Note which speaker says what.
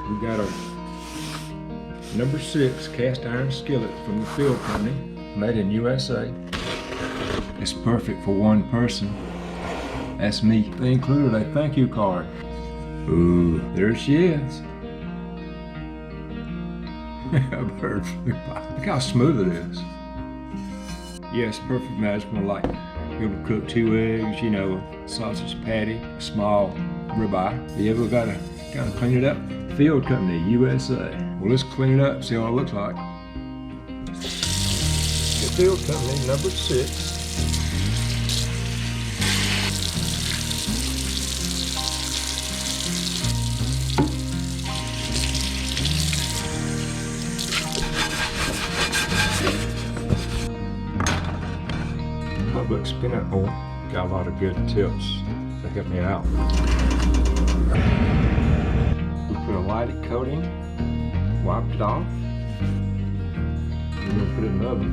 Speaker 1: We got our number 6 cast iron skillet from the Field Company, made in USA. It's perfect for one person. That's me. They included a thank you card. Ooh, there she is. A bird flew by. Look how smooth it is. Yes, perfect match. Gonna like be able to cook 2 eggs, you know, a sausage patty, a small ribeye. Yeah, we gotta clean it up. Field Company, USA. Well, let's clean it up, see what it looks like. The Field Company, number 6. Public spinner oil. Got a lot of good tips to help me out. We put a lighted coating, wiped it off. We're gonna put it in the oven.